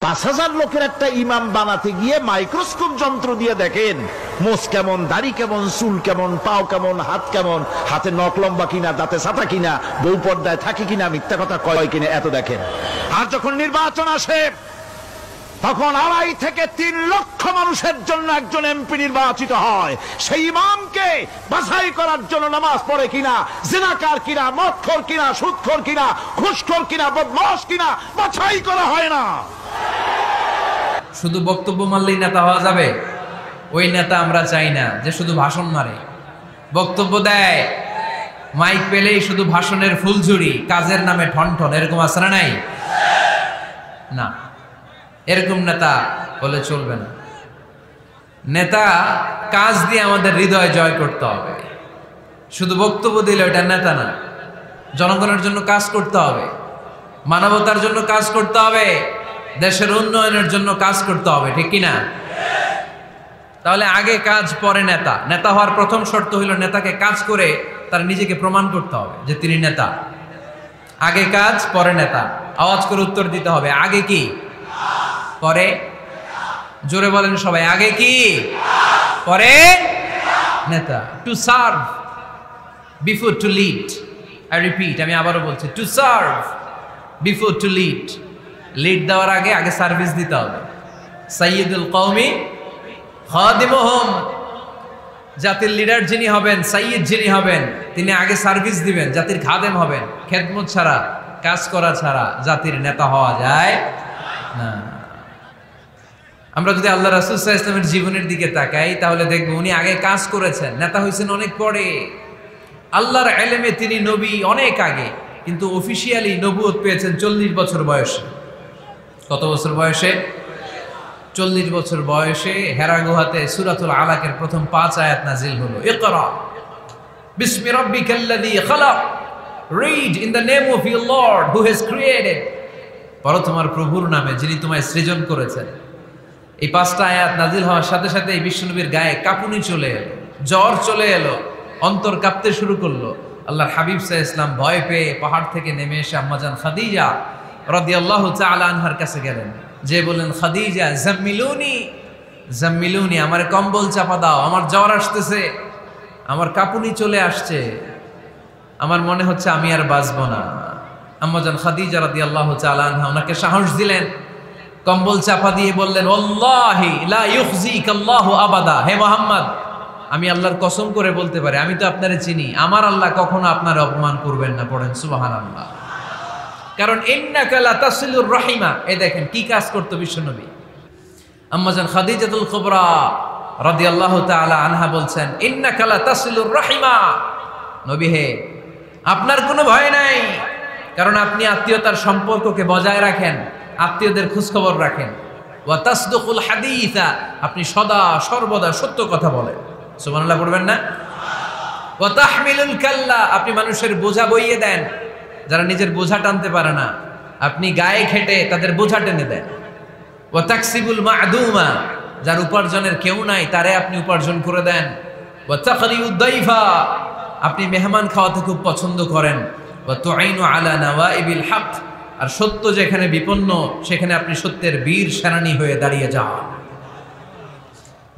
5,000 লোকের একটা ইমাম বানাতে গিয়ে মাইক্রোস্কোপ যন্ত্র দিয়ে দেখেন মোষ কেমন, দাড়ি কেমন, চুল কেমন, পাও কেমন, হাত কেমন, হাতে নখ লম্বা কিনা, দাঁতে ছাতা কিনা, বউ পর্দায় থাকে কিনা, মিথ্যা কথা কয় কিনা, এত দেখেন। আর যখন নির্বাচন আসে তখন 2.5 থেকে 3 লক্ষ মানুষের জন্য একজন এমপি নির্বাচিত হয়। সেই ইমামকে বাছাই করার জন্য নামাজ পড়ে কিনা, জিনাকার কিনা, মদখোর কিনা, সুদখোর কিনা, ঘুষখোর কিনা, বদমাশ কিনা বাছাই করা হয় না। শুধু বক্তব্য মারলেই নেতা হওয়া যাবে? ওই নেতা আমরা চাই না যে শুধু ভাষণ মারে, বক্তব্য দেয়, মাইক পেলেই শুধু ভাষণের ফুলঝুরি, কাজের নামে ঠনঠন, এরকম আছে না? নাই না, এরকম নেতা বলে চলবে না। নেতা কাজ দিয়ে আমাদের হৃদয় জয় করতে হবে। শুধু বক্তব্য দিলে ওটা নেতা না। জনগণের জন্য কাজ করতে হবে, মানবতার জন্য কাজ করতে হবে, দেশের উন্নয়নের জন্য কাজ করতে হবে, ঠিক কিনা? তাহলে আগে কাজ পরে নেতা। নেতা হওয়ার প্রথম শর্ত হইল নেতাকে কাজ করে তার নিজেকে প্রমাণ করতে হবে যে তিনি নেতা। আগে কাজ পরে নেতা। আওয়াজ করে উত্তর দিতে হবে, আগে কি পরে? জোরে বলেন সবাই, আগে কি পরে নেতা। To serve before to lead. I repeat, আমি আবারও বলছি, to serve before to lead. Lead দেওয়ার আগে আগে সার্ভিস দিতে হবে। সাইয়্যিদুল কওমি খাদিমুহুম। জাতির লিডার যিনি হবেন, সাইয়্যিদ যিনি হবেন, তিনি আগে সার্ভিস দিবেন, জাতির খাদেম হবেন। খেদমত ছাড়া, কাজ করা ছাড়া জাতির নেতা হওয়া যায় না। আমরা যদি আল্লাহ রাসূল সাল্লাল্লাহু আলাইহি ওয়াসাল্লামের জীবনের দিকে তাকাই তাহলে দেখব উনি আগে কাজ করেছেন, নেতা হয়েছেন অনেক পরে। আল্লাহর ইলমে তিনি নবী অনেক আগে, কিন্তু অফিশিয়ালি নবুয়ত পেয়েছেন 40 বছর বয়সে। কত বছর বয়সে? 40 বছর বয়সে হেরা গুহাতে সূরাতুল আলাকের প্রথম 5 আয়াত নাজিল হলো। ইকরা বিসমি রাব্বিকাল্লাযী খালাক, read in the name of your lord who has created. পড়ো তোমার প্রভুর নামে যিনি তোমায় সৃজন করেছেন। এই 5টা আয়াত নাজিল হওয়ার সাথে সাথে এই বিশ্বনবীর গায়ে কাঁপুনি চলে এলো, জ্বর চলে এলো, অন্তর কাঁপতে শুরু করলো। আল্লাহর হাবিব সাল্লাল্লাহু আলাইহি ওয়াসাল্লাম ভয় পেয়ে পাহাড় থেকে নেমে এসে আম্মাজান খাদিজা রাদিয়াল্লাহু তাআলা আনহার কাছে গেলেন, যে বললেন, খাদিজা জাম্মিলুনি জাম্মিলুনি, আমার কম্বল চাপা দাও, আমার জ্বর আসতেছে, আমার কাঁপুনি চলে আসছে, আমার মনে হচ্ছে আমি আর বাঁচবো না। আম্মাজান খাদিজা রাদিয়াল্লাহু তাআলা আনহা ওনাকে সাহস দিলেন, কম্বল চাপা দিয়ে বললেন, ওয়াল্লাহি লা ইউখজিকাল্লাহু আবাদা। হে মুহাম্মদ, আমি আল্লাহর কসম করে বলতে পারি, আমি তো আপনারে চিনি, আমার আল্লাহ কখনো আপনার অপমান করবেন না। পড়েন সুবহানাল্লাহ। কারণ ইন্নাকা লা তাসিলুর রাহিমা। এই দেখেন কি কাজ করতো বিশ্বনবী। আম্মাজান খাদিজাতুল কুবরা রাদিয়াল্লাহু তাআলা আনহা বলছেন, ইন্নাকা লা তাসিলুর রাহিমা। নবী হে, আপনার কোনো ভয় নাই, কারণ আপনি আত্মীয়তার সম্পর্ককে বজায় রাখেন, আত্মীয়দের খোঁজখবর রাখেন। ওয়া তাসদুকুল হাদিসা, আপনি সদা সর্বদা সত্য কথা বলেন। সুবহানাল্লাহ পড়বেন না? ওয়া তাহমিলুল কাল্লা, আপনি মানুষের বোঝা বইয়ে দেন, যারা নিজের বোঝা টানতে পারে না আপনি গায়ে খেটে তাদের বোঝা টেনে দেন। ওয়া তাকসিবুল মা'দুমা, যার উপার্জনের কেউ নাই তারে আপনি উপার্জন করে দেন। ওয়া তাকরিউদ দাইফা, আপনি মেহমান খাওয়াতে খুব পছন্দ করেন। ওয়া তুঈনু আলা নাওয়াইবিল হক, আর সত্য যেখানে বিপন্ন সেখানে আপনি সত্যের বীর সেনানী হয়ে দাঁড়িয়ে যান।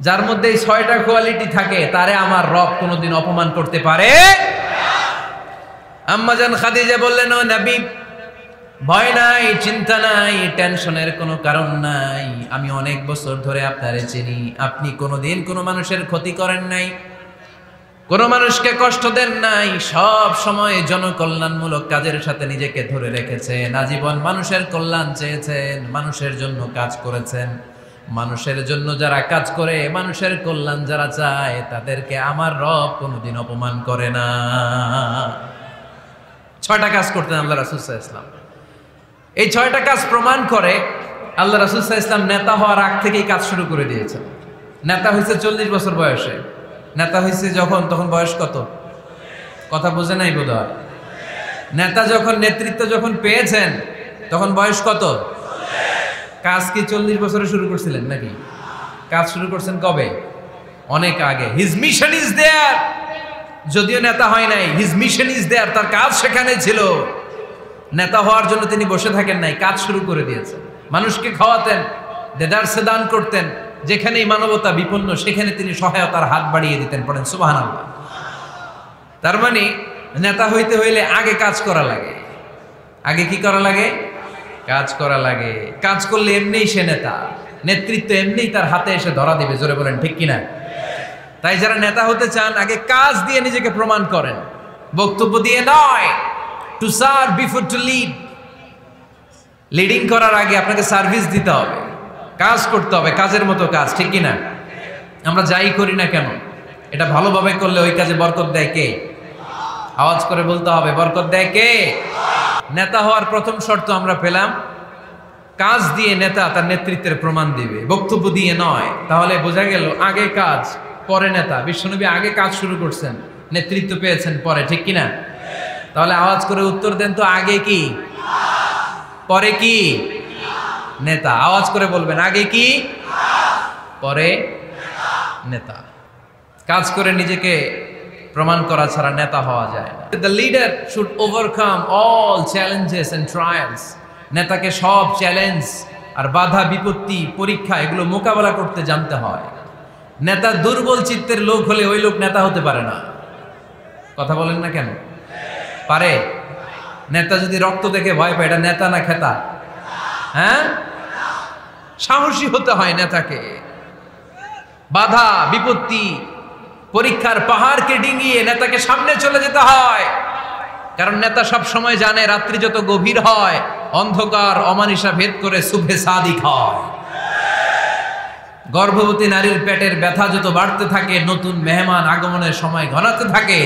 যার মধ্যে এই 6টা কোয়ালিটি থাকে তারে আমার রব কোনোদিন অপমান করতে পারে। আম্মাজান খাদিজা বললেন, ও নবী, ভয় নাই, চিন্তা নাই, টেনশনের কোনো কারণ নাই, আমি অনেক বছর ধরে আপনারে চিনি, আপনি কোনোদিন কোনো মানুষের ক্ষতি করেন নাই, কোনো মানুষকে কষ্ট দেন নাই, সব সময় জনকল্যাণমূলক কাজের সাথে নিজেকে ধরে রেখেছেন, আজীবন মানুষের কল্যাণ চেয়েছেন, মানুষের জন্য কাজ করেছেন। মানুষের জন্য যারা কাজ করে, মানুষের কল্যাণ যারা চায়, তাদেরকে আমার রব কোনোদিন অপমান করে না। 6টা কাজ করতেন আল্লাহ রাসূল সাল্লাল্লাহু আলাইহি ওয়াসাল্লাম। এই 6টা কাজ প্রমাণ করে আল্লাহ রাসূল সাল্লাল্লাহু আলাইহি ওয়াসাল্লাম নেতা হওয়ার আগ থেকেই কাজ শুরু করে দিয়েছেন। নেতা হয়েছে 40 বছর বয়সে। নেতা হয়েছে যখন, তখন বয়স কত? কথা বোঝে নাই বোধহয়। নেতা যখন, নেতৃত্ব যখন পেয়েছেন তখন বয়স কত? কাজ কি 40 বছরে শুরু করছিলেন নাকি? কাজ শুরু করছেন কবে? অনেক আগে। His mission is there. যদিও নেতা হয় নাই, হিজ মিশন ইজ দেয়ার, তার কাজ সেখানে ছিল। নেতা হওয়ার জন্য তিনি বসে থাকেন নাই, কাজ শুরু করে দিয়েছেন। মানুষকে খাওয়াতেন, দেদারসে দান করতেন, যেখানেই মানবতা বিপন্ন সেখানে তিনি সহায়তার হাত বাড়িয়ে দিতেন। পড়েন সুবহানাল্লাহ। তার মানে নেতা হইতে হইলে আগে কাজ করা লাগে। আগে কি করা লাগে? কাজ করা লাগে। কাজ করলে এমনিই সে নেতা, নেতৃত্ব এমনিই তার হাতে এসে ধরা দিবে। জোরে বলেন ঠিক কিনা? তাই যারা নেতা হতে চান আগে কাজ দিয়ে নিজেকে প্রমাণ করেন, বক্তব্য দিয়ে নয়। To serve before to lead. Leading করার আগে আপনাকে সার্ভিস দিতে হবে, কাজ করতে হবে, কাজের মতো কাজ, ঠিক কিনা? আমরা যাই করি না কেন এটা ভালোভাবে করলে ওই কাজে বরকত দেয় কে? আওয়াজ করে বলতে হবে, বরকত দেয় কে? নেতা হওয়ার প্রথম শর্ত আমরা পেলাম, কাজ দিয়ে নেতা তার নেতৃত্বের প্রমাণ দিবে, বক্তব্য দিয়ে নয়। তাহলে বোঝা গেল আগে কাজ পরে নেতা। বিশ্বনবী আগে কাজ শুরু করছেন, নেতৃত্ব পেয়েছেন পরে, ঠিক কিনা? তাহলে আওয়াজ করে উত্তর দেন তো, আগে কি পরে কি? নেতা। আওয়াজ করে বলবেন, আগে কি পরে নেতা। কাজ করে নিজেকে প্রমাণ করা ছাড়া নেতা হওয়া যায় না। The leader should overcome all challenges and trials. নেতাকে সব চ্যালেঞ্জ আর বাধা বিপত্তি পরীক্ষা এগুলো মোকাবেলা করতে জানতে হয়। নেতা দুর্বল চিত্তের লোক হলে ওই লোক নেতা হতে পারে না। কথা বলেন না কেন? পারে? নেতা যদি রক্ত দেখে ভয় পায়, এটা নেতা না খেতা? হ্যাঁ, সাহসী হতে হয় নেতাকে। বাধা বিপত্তি পরীক্ষার পাহাড়কে ডিঙিয়ে নেতাকে সামনে চলে যেতে হয়। কারণ নেতা সব সময় জানে রাত্রি যত গভীর হয় অন্ধকার অমানিসা ভেদ করে সুবহে সাদিক হয়। গর্ভবতী নারীর পেটের ব্যথা যত বাড়তে থাকে নতুন মেহমান আগমনের সময় ঘনাতে থাকে।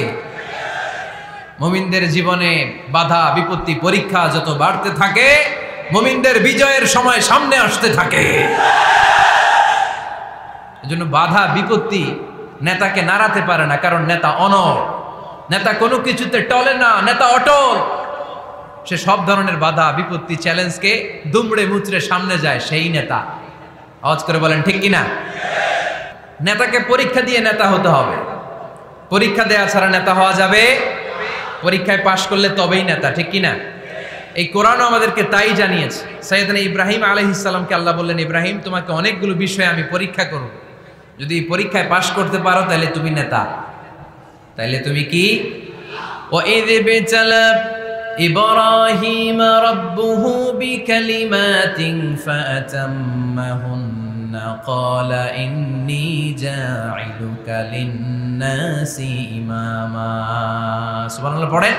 মুমিনদের জীবনে বাধা বিপত্তি পরীক্ষা যত বাড়তে থাকে মুমিনদের বিজয়ের সময় সামনে আসতে থাকে। এজন্য বাধা বিপত্তি নেতাকে নাড়াতে পারে না, কারণ নেতা অনড়। নেতা কোনো কিছুতে টলে না, নেতা অটল। সে সব ধরনের বাধা বিপত্তি চ্যালেঞ্জকে দুমড়ে মুচড়ে সামনে যায়, সেই নেতা। আওয়াজ করে বলেন ঠিক কিনা? নেতাকে পরীক্ষা দিয়ে নেতা হতে হবে। পরীক্ষা দেয়া ছাড়া নেতা হওয়া যাবে? পরীক্ষায় পাশ করলে তবেই নেতা, ঠিক কিনা? এই কোরআনও আমাদেরকে তাই জানিয়েছে। সাইয়েদনা ইব্রাহিম আলাইহিস সালামকে আল্লাহ বললেন, ইব্রাহিম তোমাকে অনেকগুলো বিষয়ে আমি পরীক্ষা করব, যদি পরীক্ষায় পাশ করতে পারো তাহলে তুমি নেতা। তাহলে তুমি কি? وَإِذِ ابْتَلَى إِبْرَاهِيمَ رَبُّهُ بِكَلِمَاتٍ فَأَتَمَّهُنَّ قَالَ إِنِّي جَاعِلُكَ لِلنَّاسِ إِمَامًا। সুবহানাল্লাহ পড়েন।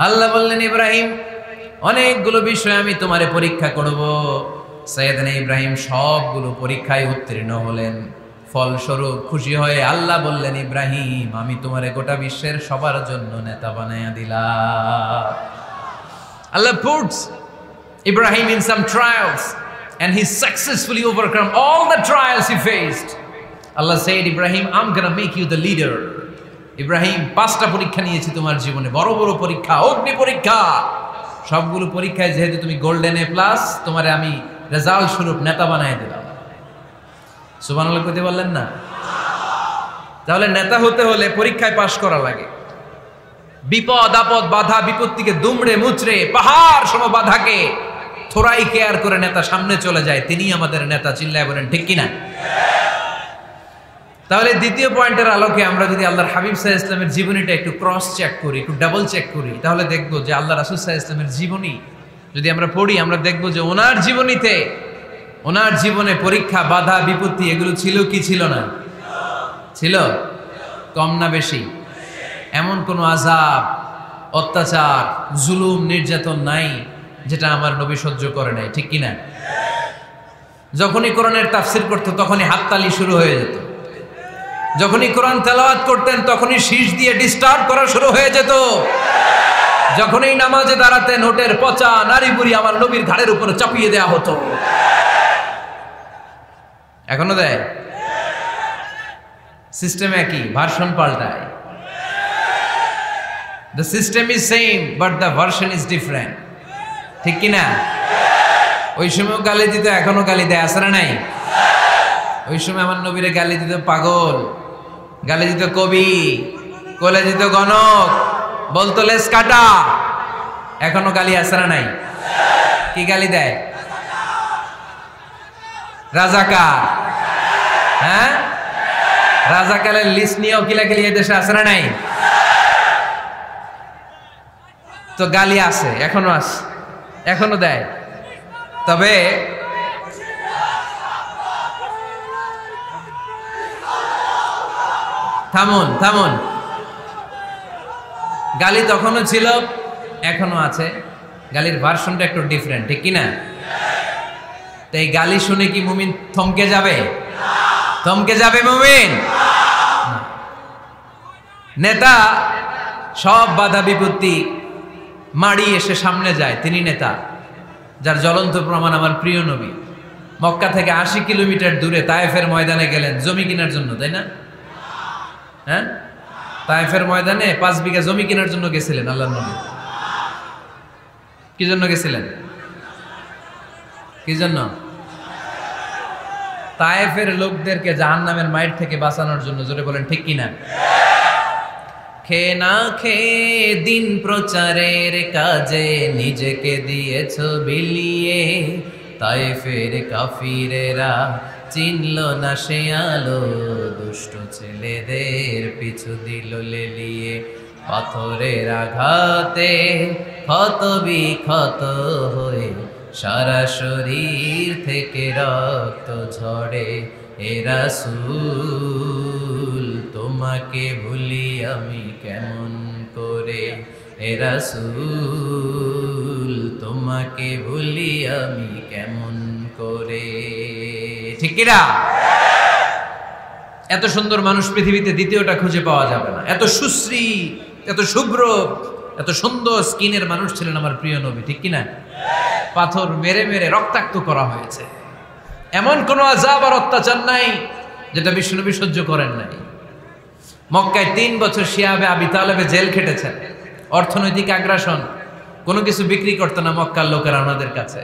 আল্লাহ বললেন, ইব্রাহিম অনেকগুলো বিষয় আমি তোমারে পরীক্ষা করব। সাইয়েদনা ইব্রাহিম সবগুলো পরীক্ষায় উত্তীর্ণ হলেন। ফলস্বরূপ খুশি হয়ে আল্লাহ বললেন, ইব্রাহিম আমি তোমারে গোটা বিশ্বের সবার জন্য নেতা বানায়া দিলাম। আল্লাহ puts Ibrahim in some trials and he successfully overcome all the trials he faced. Allah said, Ibrahim, I'm gonna make you the leader. Ibrahim 5টা পরীক্ষা নিয়েছি তোমার জীবনে, বড় বড় পরীক্ষা, অগ্নি পরীক্ষা। সবগুলো পরীক্ষায় যেহেতু তুমি গোল্ডেন A+, তোমারে আমি রেজাল্ট স্বরূপ নেতা বানায় দিলাম। সুবহানাল্লাহ কইতে বললেন না? তাহলে নেতা হতে হলে পরীক্ষায় পাশ করা লাগে। বিপদ আপদ বাধা বিপত্তিকে দুমড়ে মুচড়ে পাহাড় সম বাধাকে থোড়াই কেয়ার করে নেতা সামনে চলে যায়, তিনি আমাদের নেতা। চিল্লায় বলেন ঠিক কিনা? তাহলে দ্বিতীয় পয়েন্টের আলোকে আমরা যদি আল্লাহর হাবিব সাল্লাল্লাহু আলাইহি ওয়াসাল্লামের জীবনীটা একটু ক্রস চেক করি, একটু ডাবল চেক করি, তাহলে দেখবো যে আল্লাহ রাসূল সাল্লাল্লাহু আলাইহি ওয়াসাল্লামের জীবনী যদি আমরা পড়ি, আমরা দেখবো যে ওনার জীবনীতে, ওনার জীবনে পরীক্ষা বাধা বিপত্তি এগুলো ছিল কি ছিল না? ছিল। কম না বেশি? এমন কোনো আযাব অত্যাচার জুলুম নির্যাতন নাই যেটা আমার নবী সহ্য করে নাই, ঠিক কিনা? যখনই কোরআনের তাফসীর করতো তখনই হাততালি শুরু হয়ে যেত। যখনই কোরআন তেলাওয়াত করতেন তখনই শীষ দিয়ে ডিস্টার্ব করা শুরু হয়ে যেত। যখনই নামাজে দাঁড়াতেন নোটের পচা নারী বুড়ি আমার নবীর ঘাড়ের উপরে চাপিয়ে দেয়া হতো। এখনো দেয়? সিস্টেম একই, ভার্সন পাল্টায়। The system is same but the version is different, ঠিক কি না? ওই সময় গালি দিত, এখনো গালি দেয়, আছে না নাই? ওই সময় আমার নবীরে গালি দিত পাগল, গালি দিত কবি, কোলে দিত গণক, বলতো লেস কাটা। এখনো গালি আছে না নাই? কি গালি দেয়? রাজাকার, হ্যাঁ রাজাকারের লিস্ট নিয়েও কিলাকিলি এই দেশে আছে না নাই? তো গালি আছে, এখনো আছে, এখনো দেয়। তবে থামুন থামুন, গালি তখনও ছিল, এখনো আছে, গালির ভার্সনটা একটু ডিফারেন্ট, ঠিক কিনা? তো এই গালি শুনে কি মুমিন থমকে যাবে? থমকে যাবে মুমিন? নেতা সব বাধা বিপত্তি মাড়ি এসে সামনে যায়, তিনি নেতা। যার জ্বলন্ত প্রমাণ আমার প্রিয় নবী মক্কা থেকে 80 কিলোমিটার দূরে তায়েফের ময়দানে গেলেন জমি কেনার জন্য, তাই না? হ্যাঁ, তায়েফের ময়দানে 5 বিঘা জমি কেনার জন্য গেছিলেন আল্লাহর নবী। কি জন্য গেছিলেন? কি জন্য? তায়েফের লোকদেরকে জাহান্নামের মাইর থেকে বাঁচানোর জন্য। জোরে বলেন ঠিক কিনা? খেয়ে না খেয়ে দিন প্রচারের কাজে নিজেকে দিয়েছ বিলিয়ে, তায়েফের কাফিরেরা চিনল না সে আলো, দুষ্ট ছেলেদের পিছু দিল লেলিয়ে। পাথরের আঘাতে ক্ষত বিক্ষত হয়ে সারা শরীর থেকে রক্ত ঝরে। হে রাসূল তোমাকে ভুলি আমি কেমন করে, হে রাসূল তোমাকে ভুলি আমি কেমন করে। ঠিক কিনা? এত সুন্দর মানুষ পৃথিবীতে দ্বিতীয়টা খুঁজে পাওয়া যাবে না। এত সুশ্রী, এত শুভ্র, এত সুন্দর স্কিনের মানুষ ছিলেন আমার প্রিয় নবী, ঠিক কিনা? পাথর মেরে মেরে রক্তাক্ত করা হয়েছে, এমন কোন আযাব আর অত্যাচার নাই যেটা বিশ্বনবী সহ্য করেন নাই। মক্কায় 3 বছর শিয়াবে আবি তালেবে জেল খেটেছেন, অর্থনৈতিক আগ্রাসন, কোনো কিছু বিক্রি করতো না মক্কার লোকেরা ওনাদের কাছে।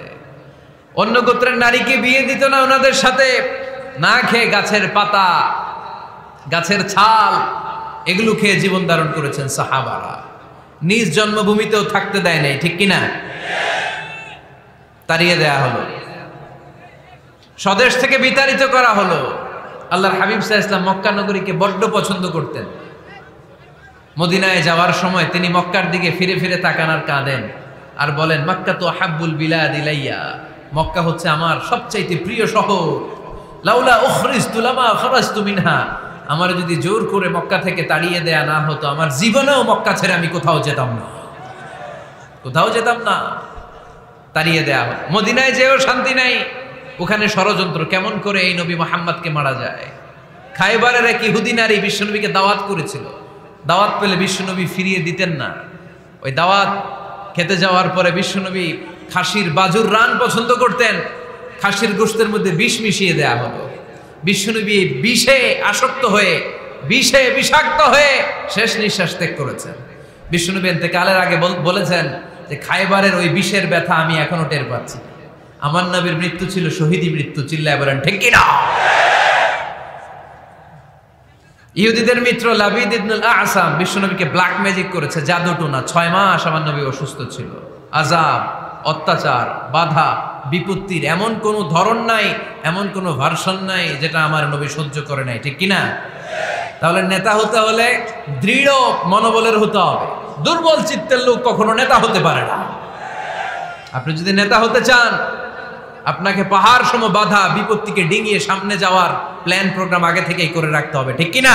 অন্য গোত্রের নারীকে বিয়ে দিত না ওনাদের সাথে। না খেয়ে গাছের পাতা, গাছের ছাল, এগুলো খেয়ে জীবন ধারণ করেছেন সাহাবারা। নিজ জন্মভূমিতেও থাকতে দেয় নাই, ঠিক কিনা? তাড়িয়ে দেয়া হলো, স্বদেশ থেকে বিতাড়িত করা হলো। আল্লাহর হাবিব সাল্লাল্লাহু আলাইহি ওয়াসাল্লাম মক্কা নগরীকে বড্ড পছন্দ করতেন। মদিনায় যাওয়ার সময় তিনি মক্কার দিকে ফিরে ফিরে তাকান আর কাঁদেন আর বলেন, মক্কা তো হাব্বুল বিলাদ ইলাইয়া, মক্কা হচ্ছে আমার সবচাইতে প্রিয় শহর। লাউলা উখরিজতু লামা খারাজতু মিনহা, আমার যদি জোর করে মক্কা থেকে তাড়িয়ে দেয়া না হতো, আমার জীবনেও মক্কা ছেড়ে আমি কোথাও যেতাম না, কোথাও যেতাম না। তাড়িয়ে দেয়া হলো। মদিনায় যেও শান্তি নাই, ওখানে ষড়যন্ত্র কেমন করে এই নবী মুহাম্মদকে মারা যায়। খায়বারের এক ইহুদি নারী বিশ্বনবীকে দাওয়াত করেছিল, দাওয়াত পেলে বিশ্বনবী ফিরিয়ে দিতেন না। ওই দাওয়াত খেতে যাওয়ার পরে বিশ্বনবী খাসির বাজুর রান পছন্দ করতেন, খাসির গোশতের মধ্যে বিষ মিশিয়ে দেয়া হলো। বিশ্বনবী বিষে আসক্ত হয়ে, বিষে বিষাক্ত হয়ে শেষ নিঃশ্বাস ত্যাগ করেছেন। বিশ্বনবী ইন্তেকালের আগে বলেছেন যে খায়বারের ওই বিষের ব্যথা আমি এখনো টের পাচ্ছি। আমার নবীর মৃত্যু ছিল শহীদি মৃত্যু, চিল্লায় বলেন ঠিক কিনা? ইহুদিদের মিত্র লাবিদ ইবনুল আসাম বিশ্বনবীকে ব্ল্যাক ম্যাজিক করেছে, জাদু টোনা। 6 মাস আমার নবী অসুস্থ ছিল। আযাব, অত্যাচার, বাধা, বিপত্তির এমন কোনো ধরন নাই, এমন কোনো ভার্সন নাই যেটা আমার নবী সহ্য করে নাই, ঠিক কিনা? তাহলে নেতা হতে হলে দৃঢ় মনোবলের হতে হবে। দুর্বল চিত্তের লোক কখনো নেতা হতে পারে না। আপনি যদি নেতা হতে চান, আপনাকে পাহাড় সম বাধা বিপত্তিকে ডিঙিয়ে সামনে যাওয়ার প্ল্যান প্রোগ্রাম আগে থেকেই করে রাখতে হবে, ঠিক কিনা?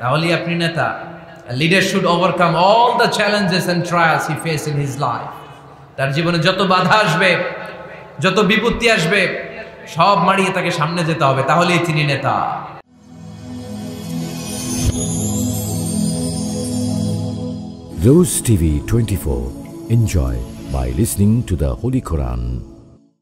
তাহলেই আপনি নেতা। A leader should overcome all the challenges and trials he faced in his life. তার জীবনে যত বাধা আসবে, যত বিপত্তি আসবে, সব মারিয়ে তাকে সামনে যেতে হবে, তাহলেই তিনি নেতা। Rose TV 24. Enjoy by listening to the Holy Quran.